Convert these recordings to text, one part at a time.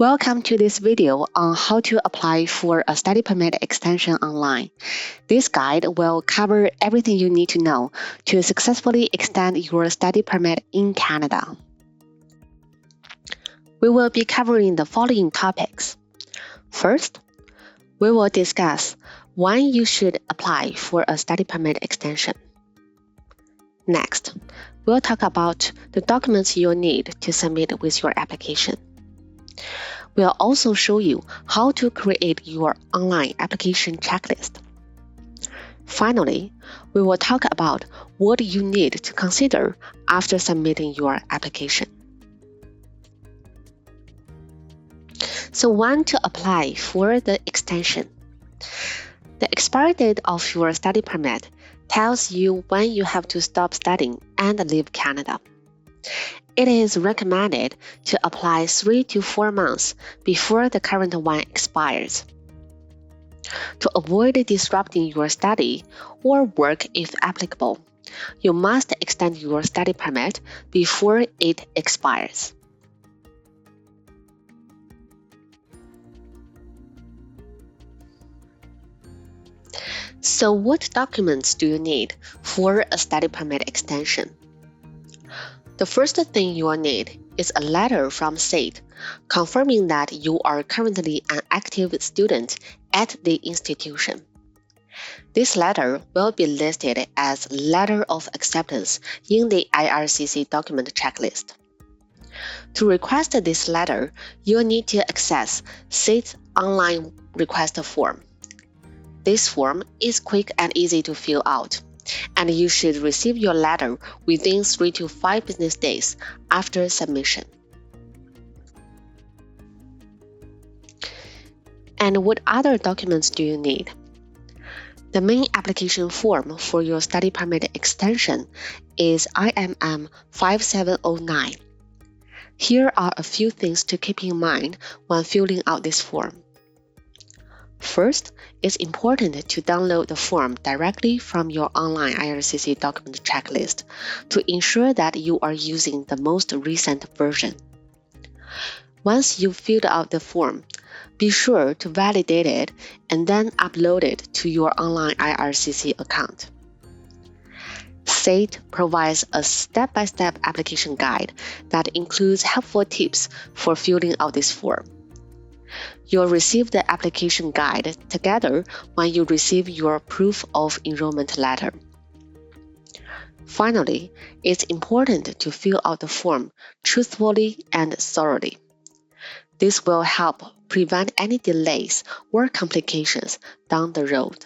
Welcome to this video on how to apply for a study permit extension online. This guide will cover everything you need to know to successfully extend your study permit in Canada. We will be covering the following topics. First, we will discuss when you should apply for a study permit extension. Next, we'll talk about the documents you'll need to submit with your application. We'll also show you how to create your online application checklist. Finally, we will talk about what you need to consider after submitting your application. So when to apply for the extension? The expiry date of your study permit tells you when you have to stop studying and leave Canada. It is recommended to apply 3 to 4 months before the current one expires. To avoid disrupting your study or work if applicable, you must extend your study permit before it expires. So what documents do you need for a study permit extension? The first thing you will need is a letter from SAIT confirming that you are currently an active student at the institution. This letter will be listed as Letter of Acceptance in the IRCC document checklist. To request this letter, you'll need to access SAIT's online request form. This form is quick and easy to fill out, and you should receive your letter within 3 to 5 business days after submission. And what other documents do you need? The main application form for your study permit extension is IMM 5709. Here are a few things to keep in mind when filling out this form. First, it's important to download the form directly from your online IRCC document checklist to ensure that you are using the most recent version. Once you've filled out the form, be sure to validate it and then upload it to your online IRCC account. SAIT provides a step-by-step application guide that includes helpful tips for filling out this form. You'll receive the application guide together when you receive your proof of enrollment letter. Finally, it's important to fill out the form truthfully and thoroughly. This will help prevent any delays or complications down the road.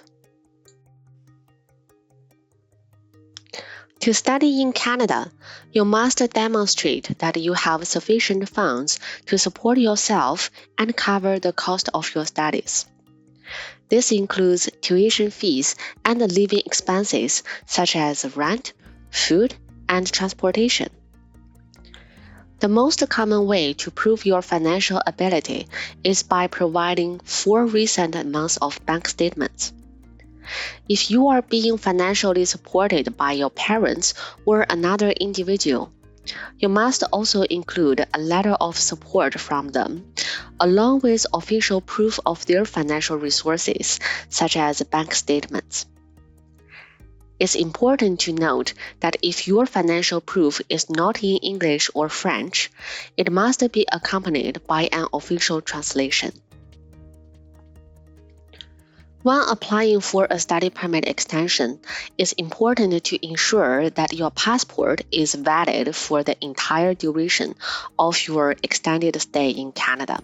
To study in Canada, you must demonstrate that you have sufficient funds to support yourself and cover the cost of your studies. This includes tuition fees and living expenses such as rent, food, and transportation. The most common way to prove your financial ability is by providing 4 recent months of bank statements. If you are being financially supported by your parents or another individual, you must also include a letter of support from them, along with official proof of their financial resources, such as bank statements. It's important to note that if your financial proof is not in English or French, it must be accompanied by an official translation. When applying for a study permit extension, it's important to ensure that your passport is valid for the entire duration of your extended stay in Canada.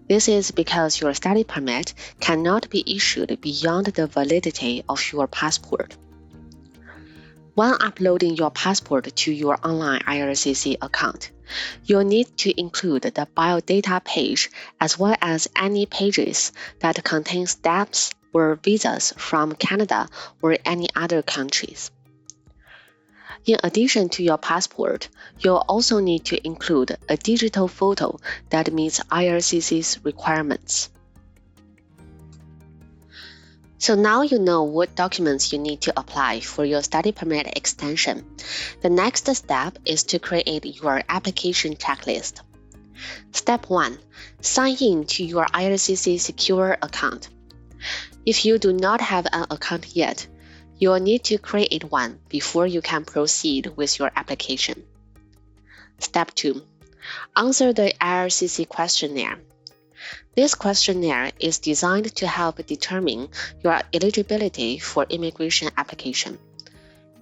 This is because your study permit cannot be issued beyond the validity of your passport. When uploading your passport to your online IRCC account, you'll need to include the biodata page as well as any pages that contain stamps or visas from Canada or any other countries. In addition to your passport, you'll also need to include a digital photo that meets IRCC's requirements. So now you know what documents you need to apply for your study permit extension. The next step is to create your application checklist. Step 1. Sign in to your IRCC Secure account. If you do not have an account yet, you will need to create one before you can proceed with your application. Step 2. Answer the IRCC questionnaire. This questionnaire is designed to help determine your eligibility for immigration application.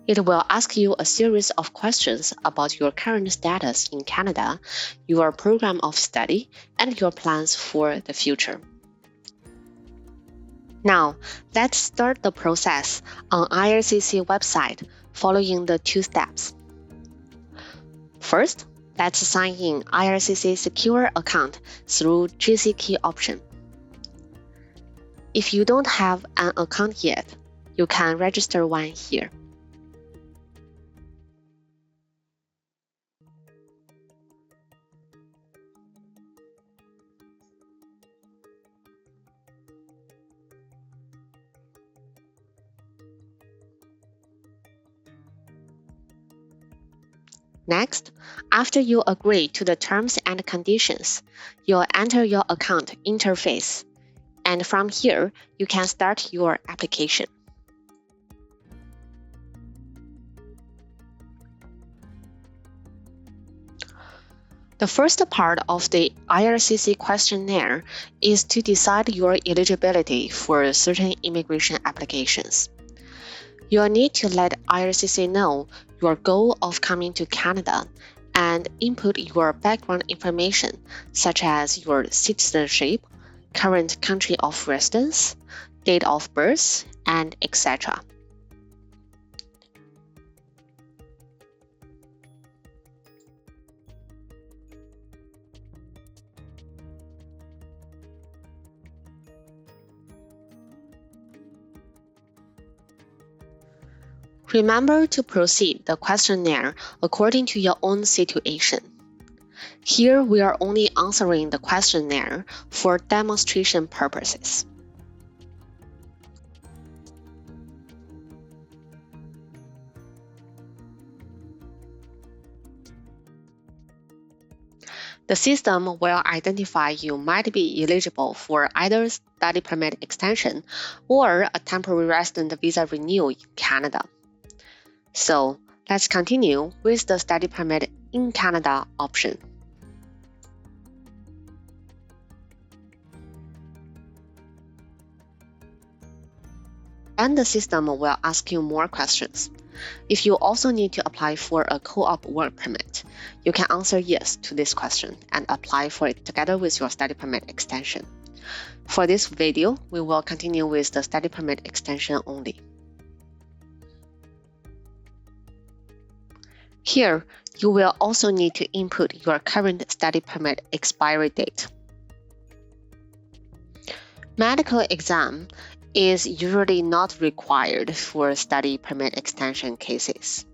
It will ask you a series of questions about your current status in Canada, your program of study, and your plans for the future. Now, let's start the process on IRCC website following the 2 steps. First, let's sign in IRCC Secure account through GC key option. If you don't have an account yet, you can register one here. Next, after you agree to the terms and conditions, you'll enter your account interface, and from here, you can start your application. The first part of the IRCC questionnaire is to decide your eligibility for certain immigration applications. You'll need to let IRCC know your goal of coming to Canada and input your background information such as your citizenship, current country of residence, date of birth, and etc. Remember to proceed the questionnaire according to your own situation. Here we are only answering the questionnaire for demonstration purposes. The system will identify you might be eligible for either study permit extension or a temporary resident visa renewal in Canada. So let's continue with the study permit in Canada option. And the system will ask you more questions. If you also need to apply for a co-op work permit, you can answer yes to this question and apply for it together with your study permit extension. For this video, we will continue with the study permit extension only. Here, you will also need to input your current study permit expiry date. Medical exam is usually not required for study permit extension cases.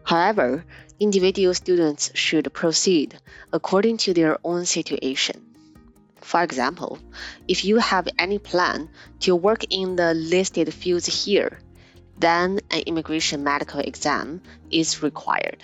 However, individual students should proceed according to their own situation. For example, if you have any plan to work in the listed fields here, then an immigration medical exam is required.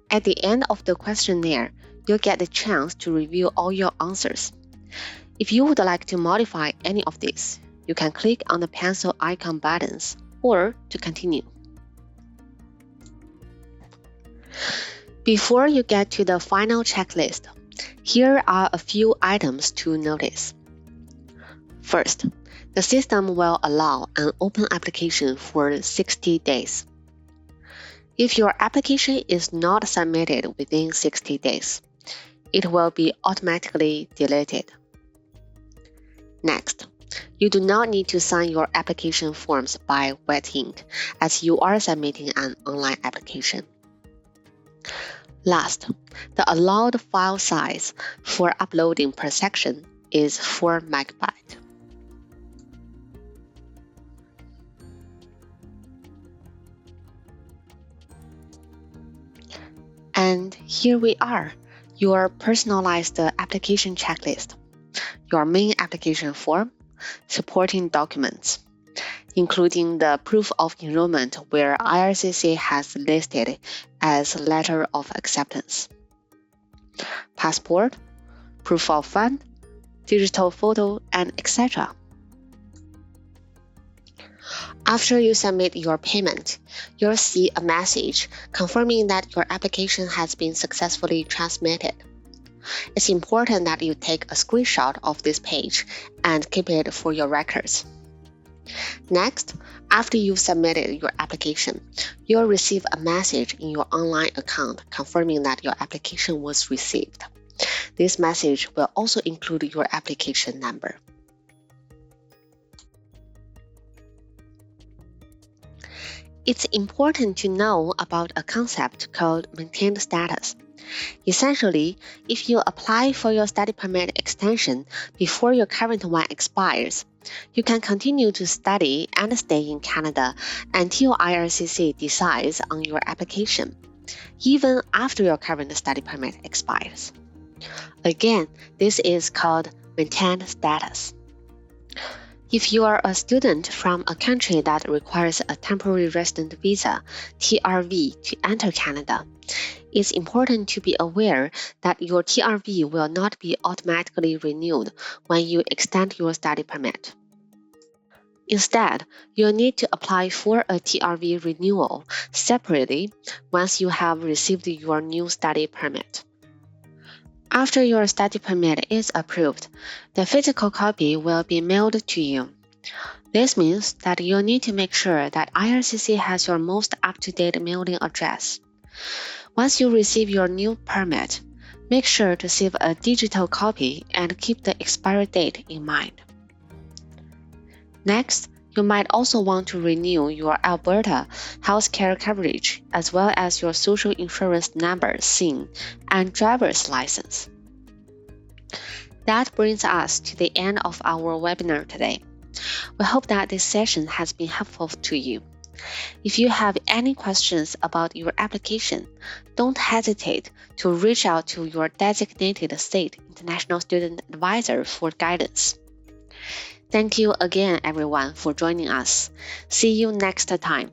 At the end of the questionnaire, you'll get the chance to review all your answers. If you would like to modify any of these, you can click on the pencil icon buttons or to continue. Before you get to the final checklist, here are a few items to notice. First, the system will allow an open application for 60 days. If your application is not submitted within 60 days, it will be automatically deleted. Next, You do not need to sign your application forms by wet ink, as you are submitting an online application. Last, the allowed file size for uploading per section is 4 MB. And here we are, your personalized application checklist, your main application form, supporting documents, including the proof of enrollment where IRCC has listed as letter of acceptance, passport, proof of fund, digital photo, and etc. After you submit your payment, you'll see a message confirming that your application has been successfully transmitted. It's important that you take a screenshot of this page and keep it for your records. Next, after you've submitted your application, you'll receive a message in your online account confirming that your application was received. This message will also include your application number. It's important to know about a concept called maintained status. Essentially, if you apply for your study permit extension before your current one expires, you can continue to study and stay in Canada until IRCC decides on your application, even after your current study permit expires. Again, this is called maintained status. If you are a student from a country that requires a temporary resident visa, TRV, to enter Canada, it's important to be aware that your TRV will not be automatically renewed when you extend your study permit. Instead, you'll need to apply for a TRV renewal separately once you have received your new study permit. After your study permit is approved, the physical copy will be mailed to you. This means that you'll need to make sure that IRCC has your most up-to-date mailing address. Once you receive your new permit, make sure to save a digital copy and keep the expiry date in mind. Next, you might also want to renew your Alberta healthcare coverage as well as your social insurance number (SIN) and driver's license. That brings us to the end of our webinar today. We hope that this session has been helpful to you. If you have any questions about your application, don't hesitate to reach out to your designated state international student advisor for guidance. Thank you again, everyone, for joining us. See you next time.